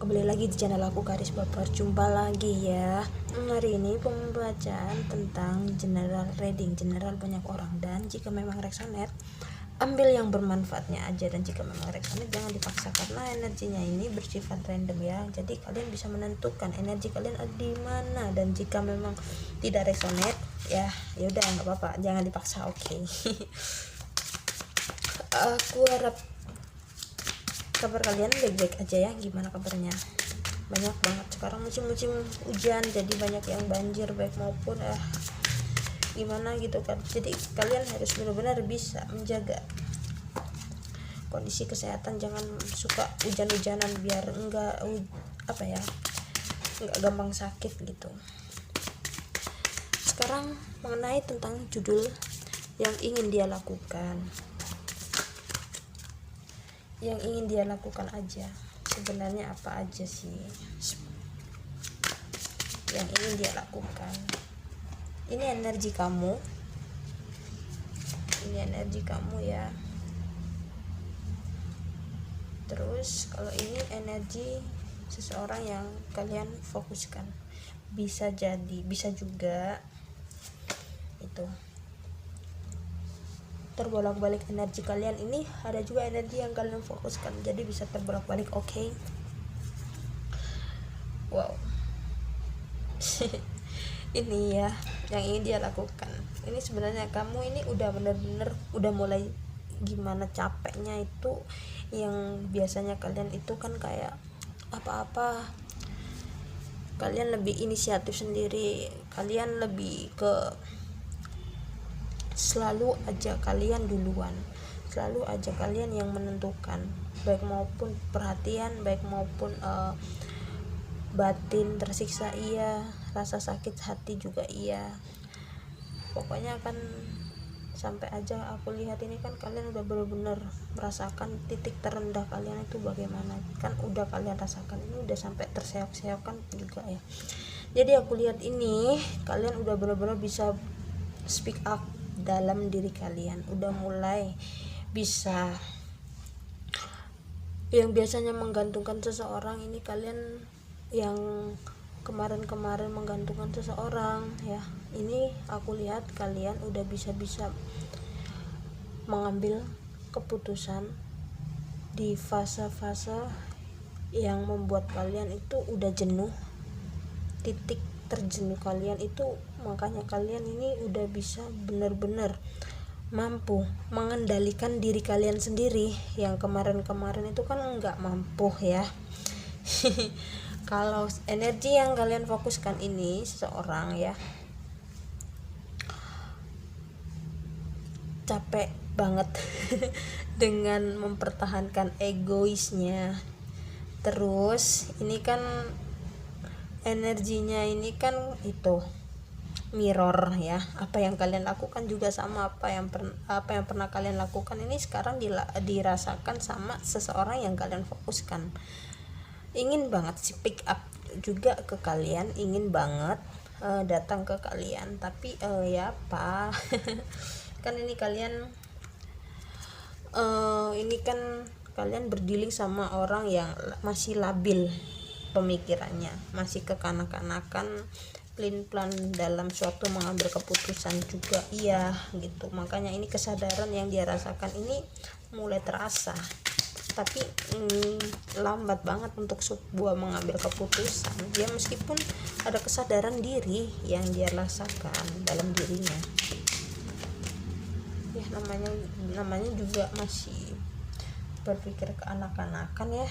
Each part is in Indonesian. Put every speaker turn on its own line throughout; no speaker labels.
Kembali lagi di channel aku Karis Baper. Jumpa lagi ya. Hari ini pembacaan tentang general reading. General banyak orang, dan jika memang resonate, ambil yang bermanfaatnya aja, dan jika memang resonate jangan dipaksa karena energinya ini bersifat random ya. Jadi kalian bisa menentukan energi kalian ada di mana, dan jika memang tidak resonate ya udah nggak apa-apa, jangan dipaksa, oke? Aku harap kabar kalian baik-baik aja ya. Gimana kabarnya? Banyak banget sekarang musim-musim hujan, jadi banyak yang banjir baik maupun gimana gitu kan. Jadi kalian harus benar-benar bisa menjaga kondisi kesehatan, jangan suka hujan-hujanan biar enggak gampang sakit gitu. Sekarang mengenai tentang judul yang ingin dia lakukan. Yang ingin dia lakukan aja, sebenarnya apa aja sih yang ingin dia lakukan? Ini energi kamu, ya. Terus kalau ini energi seseorang yang kalian fokuskan, bisa juga itu terbolak-balik energi kalian. Ini ada juga energi yang kalian fokuskan, jadi bisa terbolak-balik, oke? Wow. Ini ya yang ingin dia lakukan. Ini sebenarnya kamu ini udah bener-bener udah mulai gimana capeknya itu, yang biasanya kalian itu kan kayak apa-apa kalian lebih inisiatif sendiri, kalian lebih ke selalu aja kalian duluan, selalu aja kalian yang menentukan, baik maupun perhatian, baik maupun batin tersiksa iya, rasa sakit hati juga iya. Pokoknya kan sampai aja aku lihat ini kan kalian udah benar-benar merasakan titik terendah kalian itu bagaimana, kan udah kalian rasakan, ini udah sampai terseok-seok kan juga ya. Jadi aku lihat ini kalian udah benar-benar bisa speak up dalam diri kalian, udah mulai bisa, yang biasanya menggantungkan seseorang ini kalian yang kemarin-kemarin menggantungkan seseorang ya, ini aku lihat kalian udah bisa mengambil keputusan di fase-fase yang membuat kalian itu udah jenuh, titik terjenuh kalian itu, makanya kalian ini udah bisa benar-benar mampu mengendalikan diri kalian sendiri, yang kemarin-kemarin itu kan nggak mampu ya. Kalau energi yang kalian fokuskan ini seseorang ya, capek banget dengan mempertahankan egoisnya. Terus ini kan energinya ini kan itu mirror ya, apa yang kalian lakukan juga sama apa yang pernah kalian lakukan ini sekarang dirasakan sama seseorang yang kalian fokuskan. Ingin banget sih pick up juga ke kalian, ingin banget datang ke kalian, tapi ya apa kan ini kalian ini kan kalian berdealing sama orang yang masih labil pemikirannya, masih kekanak-kanakan, pelin-pelan dalam suatu mengambil keputusan juga iya gitu. Makanya ini kesadaran yang dia rasakan ini mulai terasa, tapi lambat banget untuk sebuah mengambil keputusan. Dia meskipun ada kesadaran diri yang dia rasakan dalam dirinya ya, namanya juga masih berpikir keanak-anakan ya.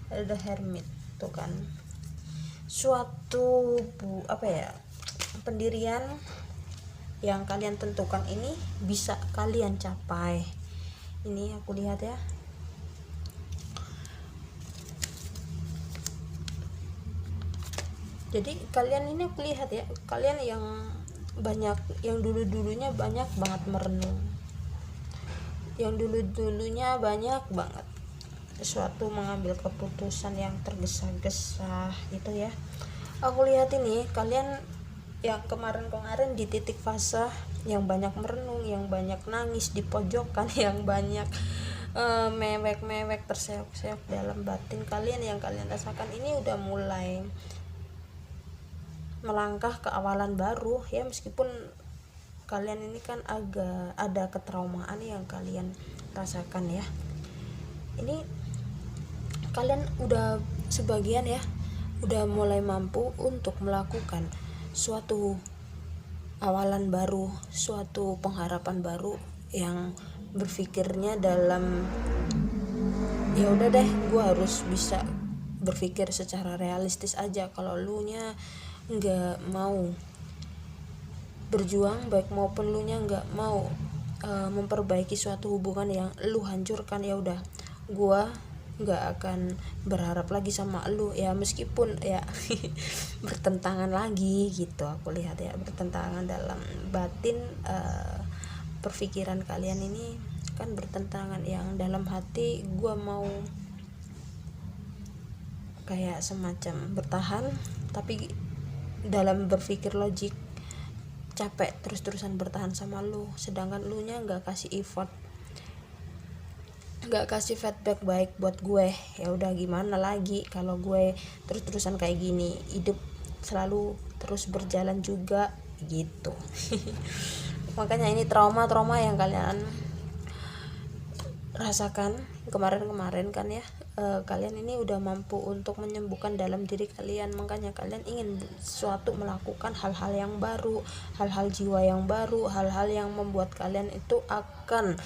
Ada hermit tuh kan, suatu pendirian yang kalian tentukan ini bisa kalian capai. Ini aku lihat ya, jadi kalian ini aku lihat ya, kalian yang banyak, yang dulunya banyak banget merenung, yang dulunya banyak banget sesuatu mengambil keputusan yang tergesa-gesa gitu ya. Aku lihat ini kalian yang kemarin di titik fase yang banyak merenung, yang banyak nangis di pojokan, yang banyak mewek-mewek, terseok-seok dalam batin kalian yang kalian rasakan ini udah mulai melangkah ke awalan baru ya, meskipun kalian ini kan agak ada ketraumaan yang kalian rasakan ya. Ini kalian udah sebagian ya udah mulai mampu untuk melakukan suatu awalan baru, suatu pengharapan baru yang berpikirnya dalam ya udah deh, gue harus bisa berpikir secara realistis aja. Kalau lu nya nggak mau berjuang, baik maupun lu nya nggak mau memperbaiki suatu hubungan yang lu hancurkan, ya udah gue nggak akan berharap lagi sama lu ya, meskipun ya bertentangan lagi gitu. Aku lihat ya bertentangan dalam batin, perpikiran kalian ini kan bertentangan. Yang dalam hati gue mau kayak semacam bertahan, tapi dalam berpikir logik capek terus-terusan bertahan sama lu, sedangkan lu nya nggak kasih effort, nggak kasih feedback baik buat gue. Ya udah gimana lagi kalau gue terus-terusan kayak gini, hidup selalu terus berjalan juga gitu. Makanya ini trauma yang kalian rasakan kemarin-kemarin kan ya, kalian ini udah mampu untuk menyembuhkan dalam diri kalian. Makanya kalian ingin suatu melakukan hal-hal yang baru, hal-hal jiwa yang baru, hal-hal yang membuat kalian itu akan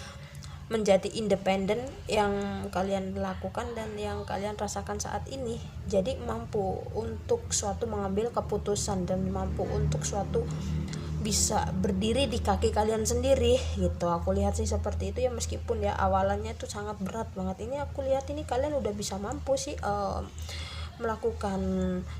menjadi independen yang kalian lakukan dan yang kalian rasakan saat ini. Jadi mampu untuk suatu mengambil keputusan dan mampu untuk suatu bisa berdiri di kaki kalian sendiri gitu. Aku lihat sih seperti itu ya, meskipun ya awalannya itu sangat berat banget. Ini aku lihat ini kalian udah bisa mampu sih melakukan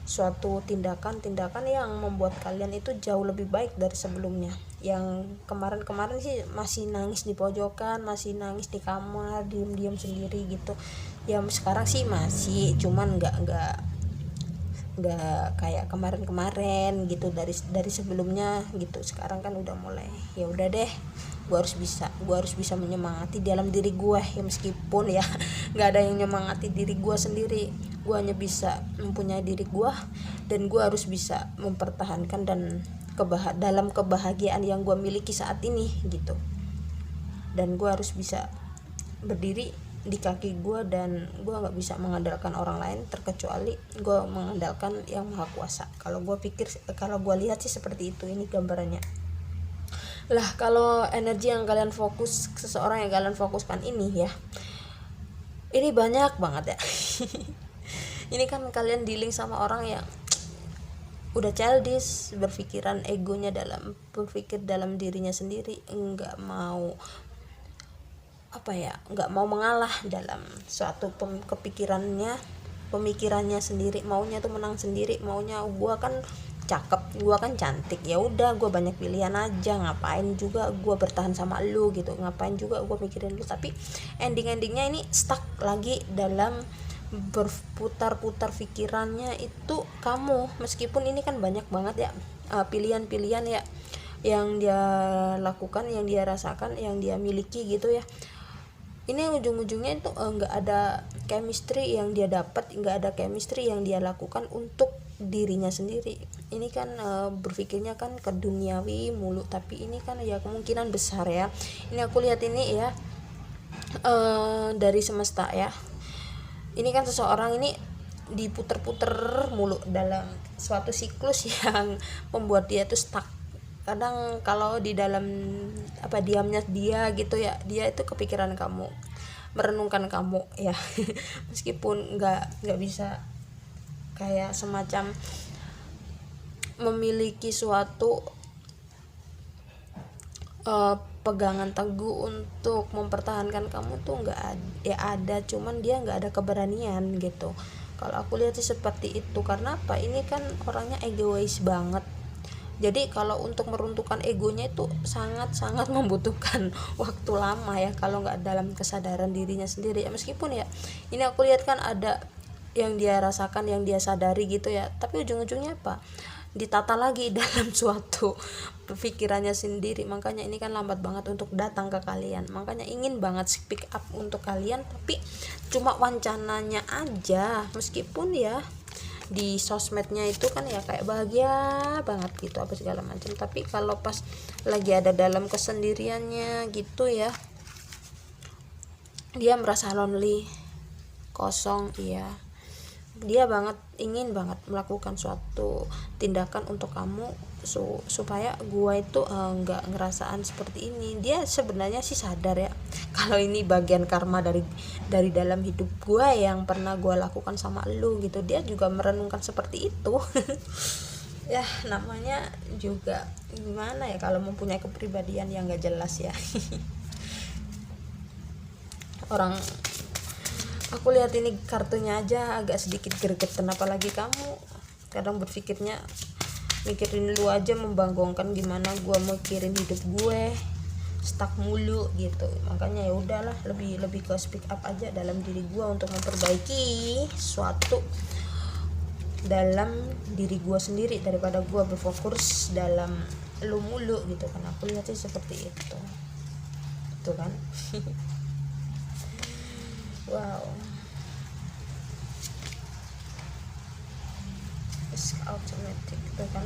suatu tindakan yang membuat kalian itu jauh lebih baik dari sebelumnya. Yang kemarin sih masih nangis di pojokan, masih nangis di kamar, diem sendiri gitu ya. Sekarang sih masih, cuman nggak kayak kemarin gitu, dari sebelumnya gitu. Sekarang kan udah mulai ya udah deh, gue harus bisa menyemangati dalam diri gue ya, meskipun ya nggak ada yang menyemangati diri gue sendiri. Gue hanya bisa mempunyai diri gue, dan gue harus bisa mempertahankan dan dalam kebahagiaan yang gue miliki saat ini gitu. Dan gue harus bisa berdiri di kaki gue, dan gue nggak bisa mengandalkan orang lain terkecuali gue mengandalkan yang maha kuasa. Kalau gue lihat sih seperti itu, ini gambarannya lah. Kalau energi yang kalian fokus, seseorang yang kalian fokuskan ini ya, ini banyak banget ya. Ini kan kalian dealing sama orang yang udah childish, berpikiran egonya berpikir dalam dirinya sendiri, nggak mau mengalah dalam suatu pemikirannya sendiri, maunya tuh menang sendiri, maunya gua kan cakep, gua kan cantik, ya udah gua banyak pilihan aja, ngapain juga gua bertahan sama lu gitu, ngapain juga gua mikirin lu. Tapi endingnya ini stuck lagi dalam berputar-putar pikirannya itu kamu. Meskipun ini kan banyak banget ya pilihan-pilihan ya yang dia lakukan, yang dia rasakan, yang dia miliki gitu ya. Ini ujung-ujungnya itu nggak ada chemistry yang dia dapat, nggak ada chemistry yang dia lakukan untuk dirinya sendiri. Ini kan berpikirnya kan ke duniawi mulu, tapi ini kan ya kemungkinan besar ya, ini aku lihat ini ya dari semesta ya. Ini kan seseorang ini diputer-puter mulu dalam suatu siklus yang membuat dia tuh stuck. Kadang kalau di dalam diamnya dia gitu ya, dia itu kepikiran kamu, merenungkan kamu ya. Meskipun nggak bisa kayak semacam memiliki suatu pegangan teguh untuk mempertahankan kamu tuh nggak ada, cuman dia nggak ada keberanian gitu. Kalau aku lihat sih seperti itu. Karena apa? Ini kan orangnya egois banget. Jadi kalau untuk meruntuhkan egonya itu sangat-sangat membutuhkan waktu lama ya, kalau nggak dalam kesadaran dirinya sendiri ya. Meskipun ya ini aku lihat kan ada yang dia rasakan, yang dia sadari gitu ya, tapi ujung-ujungnya apa? ditata lagi dalam suatu pikirannya sendiri. Makanya ini kan lambat banget untuk datang ke kalian, makanya ingin banget speak up untuk kalian, tapi cuma wancananya aja. Meskipun ya di sosmednya itu kan ya kayak bahagia banget gitu apa segala macam, tapi kalau pas lagi ada dalam kesendiriannya gitu ya, dia merasa lonely, kosong. Iya, dia ingin banget melakukan suatu tindakan untuk kamu supaya gua itu nggak ngerasaan seperti ini. Dia sebenarnya sih sadar ya kalau ini bagian karma dari dalam hidup gua yang pernah gua lakukan sama lu gitu. Dia juga merenungkan seperti itu. Ya namanya juga gimana ya kalau mempunyai kepribadian yang nggak jelas ya. Orang aku lihat ini kartunya aja agak sedikit gregetan, apalagi kamu kadang berpikirnya mikirin lu aja membanggongkan, gimana gua mikirin hidup gue stuck mulu gitu. Makanya ya udahlah, lebih ke speak up aja dalam diri gua untuk memperbaiki suatu dalam diri gua sendiri daripada gua berfokus dalam lu mulu gitu kan. Aku lihat sih seperti itu kan. Wow, it's automatic gitu kan.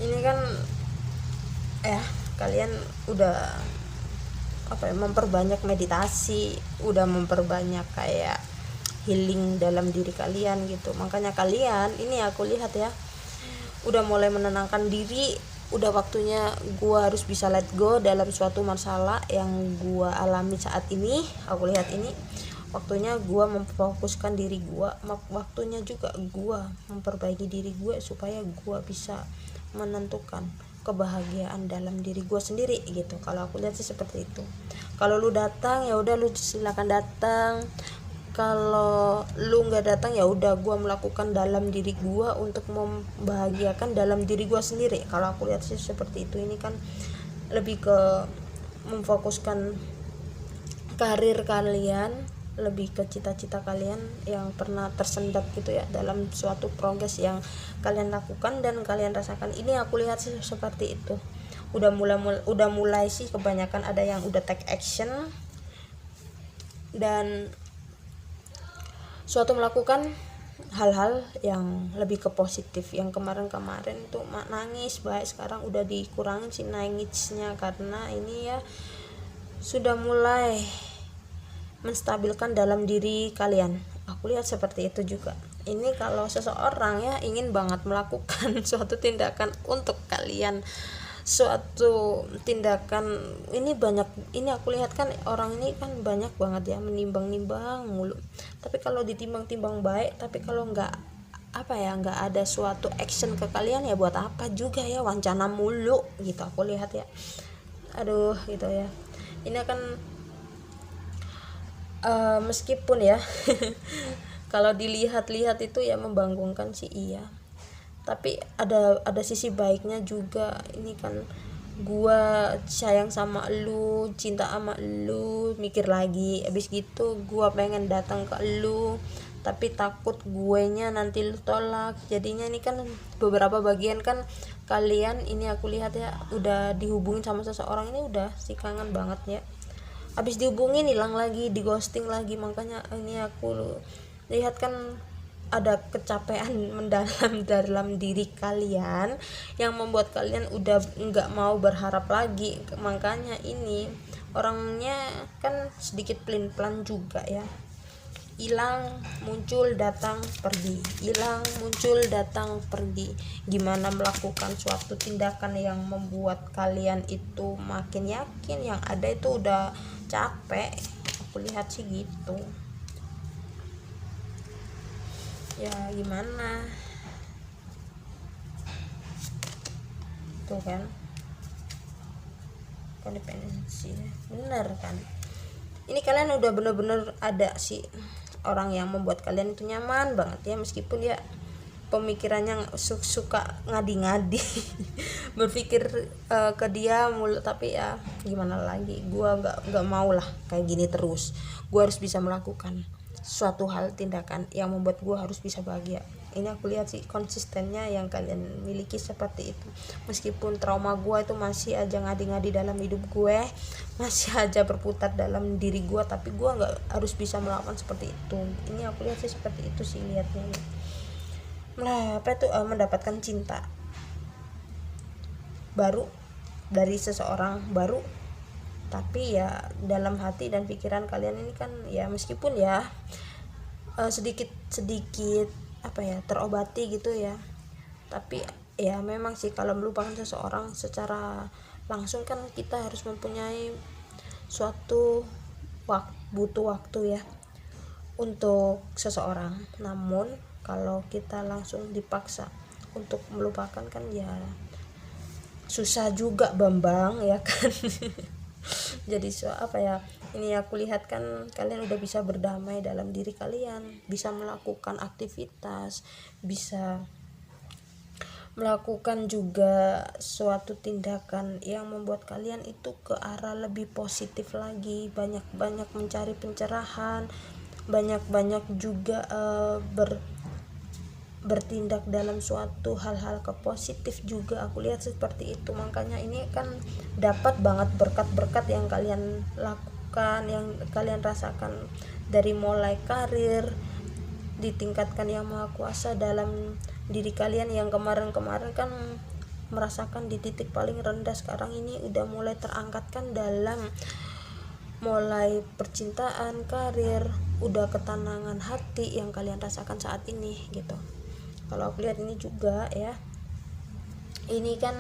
Ini kan kalian udah memperbanyak meditasi, udah memperbanyak kayak healing dalam diri kalian gitu. Makanya kalian ini aku lihat ya udah mulai menenangkan diri. Udah waktunya gua harus bisa let go dalam suatu masalah yang gua alami saat ini. Aku lihat ini waktunya gua memfokuskan diri gua, waktunya juga gua memperbaiki diri gua supaya gua bisa menentukan kebahagiaan dalam diri gua sendiri gitu. Kalau aku lihat sih seperti itu. Kalau lu datang ya udah, lu silakan datang. Kalau lu nggak datang ya udah, gua melakukan dalam diri gua untuk membahagiakan dalam diri gua sendiri. Kalau aku lihat sih seperti itu. Ini kan lebih ke memfokuskan karir kalian, lebih ke cita-cita kalian yang pernah tersendat gitu ya dalam suatu progres yang kalian lakukan dan kalian rasakan. Ini aku lihat sih seperti itu. Udah mulai sih kebanyakan ada yang udah take action dan suatu melakukan hal-hal yang lebih ke positif. Yang kemarin tuh nangis baik, sekarang udah dikurangin sih nangisnya, karena ini ya sudah mulai menstabilkan dalam diri kalian. Aku lihat seperti itu juga. Ini kalau seseorang ya ingin banget melakukan suatu tindakan untuk kalian, suatu tindakan ini banyak, ini aku lihat kan orang ini kan banyak banget ya menimbang-nimbang mulu. Tapi kalau ditimbang-timbang baik, tapi kalau nggak ada suatu action ke kalian ya buat apa juga ya, wancana mulu gitu aku lihat ya. Aduh gitu ya. Ini akan meskipun ya kalau dilihat-lihat itu ya membanggongkan sih iya, tapi ada sisi baiknya juga. Ini kan gua sayang sama lu, cinta sama lu, mikir lagi abis gitu gua pengen datang ke lu tapi takut guenya nanti lu tolak. Jadinya ini kan beberapa bagian kan kalian ini aku lihat ya udah dihubungin sama seseorang, ini udah sih kangen banget ya, abis dihubungin hilang lagi, di ghosting lagi. Makanya ini aku lihat kan ada kecapean mendalam dalam diri kalian yang membuat kalian udah nggak mau berharap lagi. Makanya ini orangnya kan sedikit pelin-pelan juga ya, hilang muncul datang pergi, hilang muncul datang pergi. Gimana melakukan suatu tindakan yang membuat kalian itu makin yakin yang ada itu udah capek. Aku lihat sih gitu ya, gimana tuh kan kodependensi bener kan. Ini kalian udah bener-bener ada sih orang yang membuat kalian itu nyaman banget ya, meskipun ya pemikirannya suka ngadi-ngadi berpikir ke dia mulu. Tapi ya gimana lagi, gua nggak mau lah kayak gini terus. Gua harus bisa melakukan suatu hal tindakan yang membuat gue harus bisa bahagia. Ini aku lihat sih konsistennya yang kalian miliki seperti itu. Meskipun trauma gue itu masih aja ngadi-ngadi dalam hidup gue, masih aja berputar dalam diri gue, tapi gue nggak harus bisa melakukan seperti itu. Ini aku lihat sih seperti itu sih lihatnya. Mendapatkan cinta baru dari seseorang baru, tapi ya dalam hati dan pikiran kalian ini kan ya meskipun ya sedikit terobati gitu ya, tapi ya memang sih kalau melupakan seseorang secara langsung kan kita harus mempunyai suatu butuh waktu ya untuk seseorang. Namun kalau kita langsung dipaksa untuk melupakan kan ya susah juga Bambang ya kan. Jadi ini aku lihat kan kalian udah bisa berdamai dalam diri kalian, bisa melakukan aktivitas, bisa melakukan juga suatu tindakan yang membuat kalian itu ke arah lebih positif lagi, banyak-banyak mencari pencerahan, banyak-banyak juga bertindak dalam suatu hal-hal ke positif juga. Aku lihat seperti itu. Makanya ini kan dapat banget berkat-berkat yang kalian lakukan, yang kalian rasakan dari mulai karir ditingkatkan yang maha kuasa dalam diri kalian yang kemarin-kemarin kan merasakan di titik paling rendah, sekarang ini udah mulai terangkatkan dalam mulai percintaan, karir, udah ketenangan hati yang kalian rasakan saat ini gitu. Kalau aku lihat ini juga ya, ini kan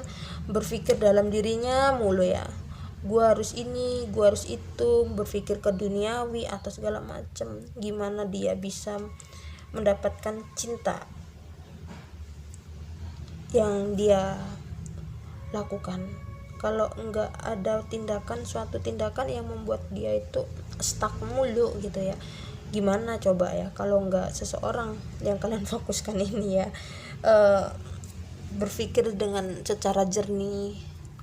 berpikir dalam dirinya mulu ya, gua harus ini, gua harus itu, berpikir ke duniawi atau segala macam. Gimana dia bisa mendapatkan cinta yang dia lakukan kalau enggak ada suatu tindakan yang membuat dia itu stuck mulu gitu ya. Gimana coba ya kalau enggak seseorang yang kalian fokuskan ini ya berpikir dengan secara jernih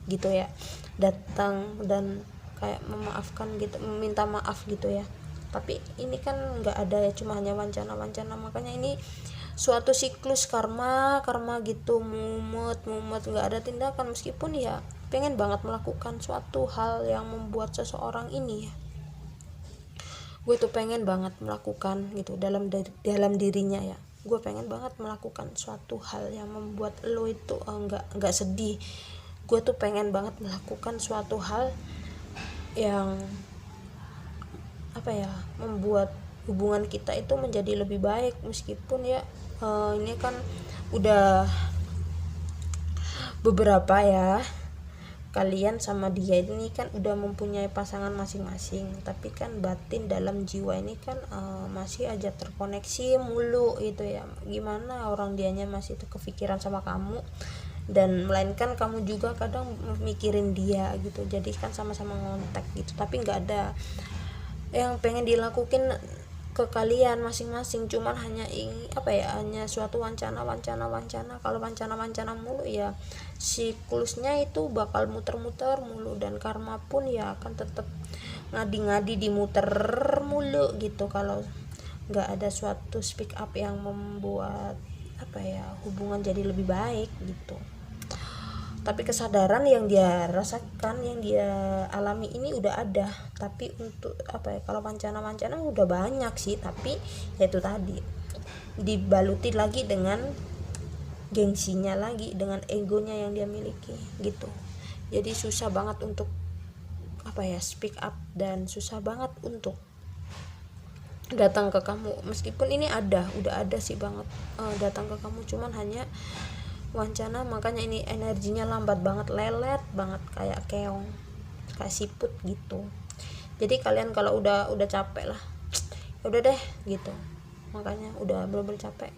gitu ya, datang dan kayak memaafkan gitu, meminta maaf gitu ya. Tapi ini kan enggak ada ya, cuma hanya wacana-wacana. Makanya ini suatu siklus karma gitu, mumet enggak ada tindakan, meskipun ya pengen banget melakukan suatu hal yang membuat seseorang ini ya, gue tuh pengen banget melakukan gitu dalam dirinya ya, gue pengen banget melakukan suatu hal yang membuat lo itu enggak sedih. Gue tuh pengen banget melakukan suatu hal yang membuat hubungan kita itu menjadi lebih baik. Meskipun ya ini kan udah beberapa ya, kalian sama dia ini kan udah mempunyai pasangan masing-masing, tapi kan batin dalam jiwa ini kan masih aja terkoneksi mulu gitu ya. Gimana orang dianya masih kepikiran sama kamu, dan melainkan kamu juga kadang mikirin dia gitu. Jadi kan sama-sama ngontak gitu, tapi nggak ada yang pengen dilakuin ke kalian masing-masing, cuman hanya hanya suatu wacana. Kalau wacana mulu ya siklusnya itu bakal muter-muter mulu, dan karma pun ya akan tetap ngadi-ngadi dimuter mulu gitu kalau nggak ada suatu speak up yang membuat hubungan jadi lebih baik gitu. Tapi kesadaran yang dia rasakan, yang dia alami ini udah ada. Tapi untuk kalau wacana udah banyak sih, tapi ya itu tadi dibaluti lagi dengan gengsinya lagi, dengan egonya yang dia miliki gitu. Jadi susah banget untuk speak up, dan susah banget untuk datang ke kamu. Meskipun ini udah ada sih banget datang ke kamu, cuman hanya wacana. Makanya ini energinya lambat banget, lelet banget, kayak keong, kayak siput gitu. Jadi kalian kalau udah capek lah, udah deh gitu. Makanya udah bener-bener capek.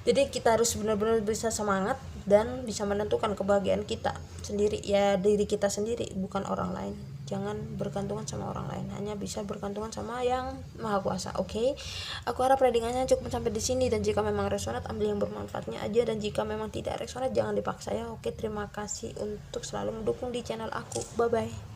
Jadi kita harus benar-benar bisa semangat dan bisa menentukan kebahagiaan kita sendiri ya, diri kita sendiri, bukan orang lain. Jangan bergantungan sama orang lain, hanya bisa bergantungan sama yang maha kuasa. Oke? Aku harap readingannya cukup sampai di sini, dan jika memang resonat ambil yang bermanfaatnya aja, dan jika memang tidak resonat jangan dipaksa ya. Oke, terima kasih untuk selalu mendukung di channel aku. Bye bye.